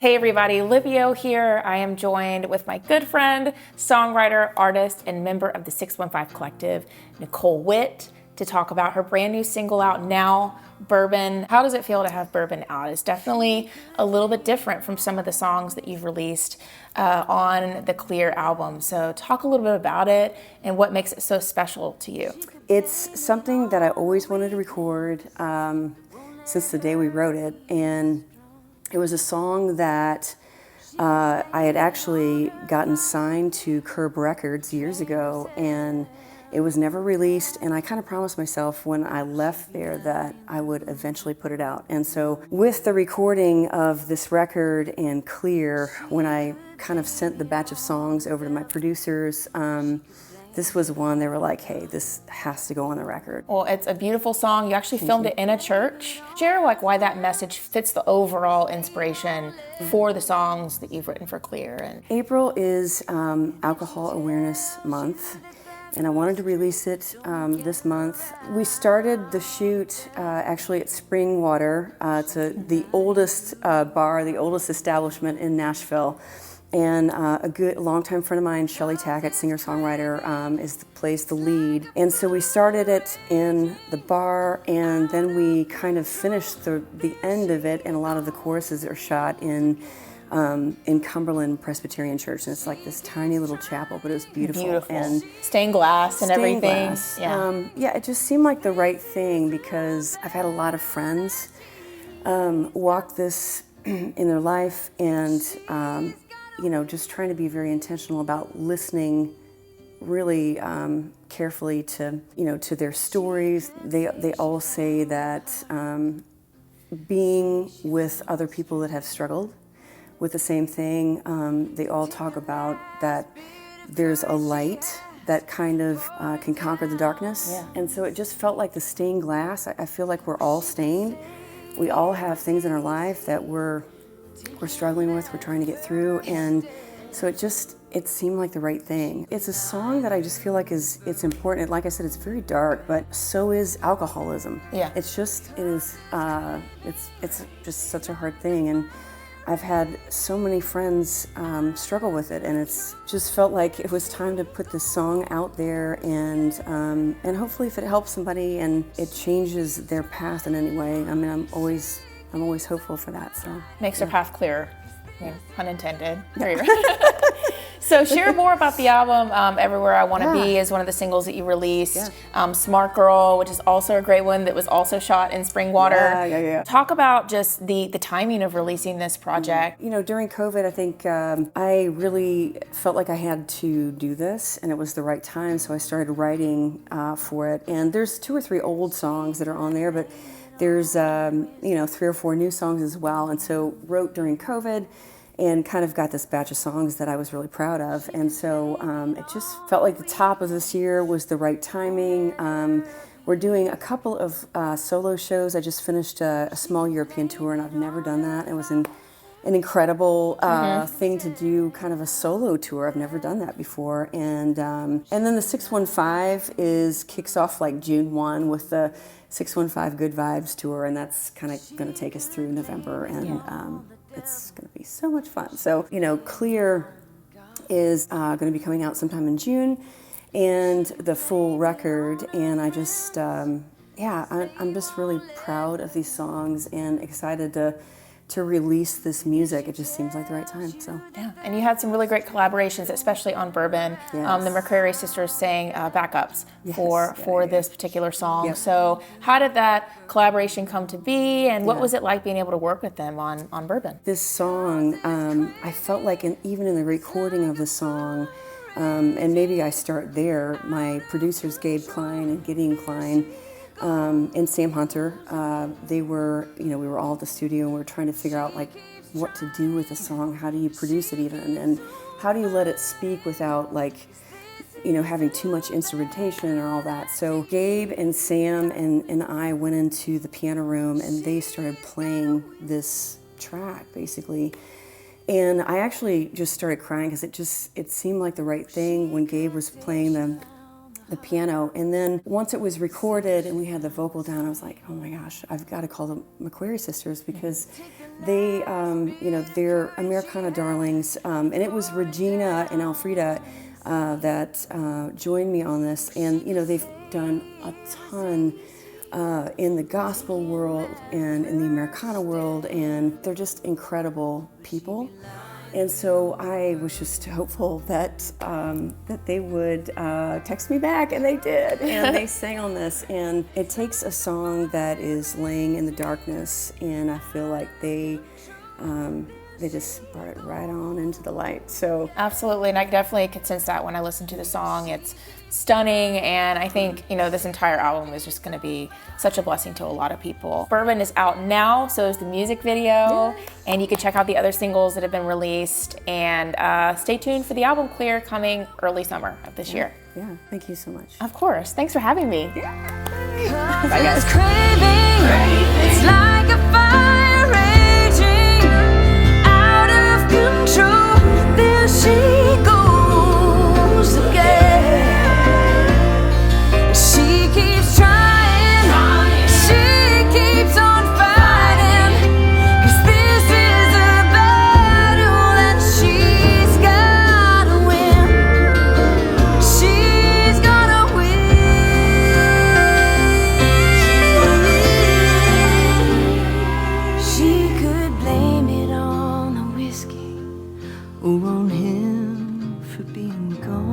Hey everybody, Libby O here. I am joined with my good friend, songwriter, artist, and member of the 615 Collective, Nicole Witt, to talk about her brand new single out now, Bourbon. How does it feel to have Bourbon out? It's definitely a little bit different from some of the songs that you've released on the Clear album. So talk a little bit about it and what makes it so special to you. It's something that I always wanted to record since the day we wrote it, and it was a song that I had actually gotten signed to Curb Records years ago, and it was never released, and I kind of promised myself when I left there that I would eventually put it out. And so with the recording of this record and Clear, when I kind of sent the batch of songs over to my producers, this was one they were like, hey, this has to go on the record. Well, it's a beautiful song. You actually filmed it in a church. Share why that message fits the overall inspiration for the songs that you've written for Clear. And April is Alcohol Awareness Month, and I wanted to release it this month. We started the shoot actually at Springwater. It's the oldest bar, the oldest establishment in Nashville. And a good longtime friend of mine, Shelley Tackett, singer-songwriter, plays the lead. And so we started it in the bar, and then we kind of finished the end of it, and a lot of the choruses are shot in Cumberland Presbyterian Church. And it's like this tiny little chapel, but it was beautiful. And stained glass and everything. Glass. Yeah, it just seemed like the right thing because I've had a lot of friends walk this in their life, and just trying to be very intentional about listening really carefully to their stories. They all say that being with other people that have struggled with the same thing, they all talk about that there's a light that kind of can conquer the darkness. Yeah. And so it just felt like the stained glass. I feel like we're all stained. We all have things in our life that we're struggling with, we're trying to get through, and so it seemed like the right thing. It's a song that I just feel like it's important. Like I said, it's very dark, but so is alcoholism. Yeah. It's just such a hard thing, and I've had so many friends struggle with it, and it's just felt like it was time to put this song out there, and hopefully if it helps somebody and it changes their path in any way. I mean, I'm always hopeful for that. So makes their path clearer. Yeah, pun intended. So share more about the album. Everywhere I Want to Be is one of the singles that you released. Smart Girl, which is also a great one that was also shot in Springwater. Yeah. Talk about just the timing of releasing this project. During COVID, I think I really felt like I had to do this, and it was the right time, so I started writing for it. And there's 2 or 3 old songs that are on there, but there's 3 or 4 new songs as well. And so wrote during COVID and kind of got this batch of songs that I was really proud of. And so it just felt like the top of this year was the right timing. We're doing a couple of solo shows. I just finished a small European tour, and I've never done that. It was an incredible thing to do, kind of a solo tour. I've never done that before. And then the 615 kicks off like June 1 with the 615 Good Vibes tour, and that's kind of going to take us through November, and it's going to be so much fun. So, Clear is going to be coming out sometime in June, and the full record, and I just, I'm just really proud of these songs and excited to release this music. It just seems like the right time. So yeah, and you had some really great collaborations, especially on Bourbon. Yes. The McCrary sisters sang backups for this particular song. Yep. So how did that collaboration come to be, and what was it like being able to work with them on Bourbon? This song, I felt like even in the recording of the song, and maybe I start there, my producers Gabe Klein and Gideon Klein, and Sam Hunter, we were all at the studio, and we were trying to figure out like what to do with the song. How do you produce it even, and how do you let it speak without having too much instrumentation or all that. So Gabe and Sam and I went into the piano room, and they started playing this track basically. And I actually just started crying because it seemed like the right thing when Gabe was playing the piano. And then once it was recorded and we had the vocal down, I was like, oh my gosh, I've got to call the McQuarrie sisters, because they, you know, they're Americana darlings. And it was Regina and Alfreda that joined me on this. And, you know, they've done a ton in the gospel world and in the Americana world, and they're just incredible people. And so I was just hopeful that that they would text me back, and they did, and they sang on this. And it takes a song that is laying in the darkness, and I feel like they just brought it right on into the light. So absolutely, and I definitely could sense that when I listened to the song. It's stunning, and I think, you know, this entire album is just going to be such a blessing to a lot of people. Bourbon is out now, so is the music video, and you can check out the other singles that have been released, and stay tuned for the album Clear, coming early summer of this year. Yeah, thank you so much. Of course. Thanks for having me. Yeah. Bye, guys. It's like a fire raging out of control. There she goes again. She keeps trying, she keeps on fighting, 'cause this is a battle that she's gotta win. She's gotta win. She could blame it on the whiskey or on him for being gone.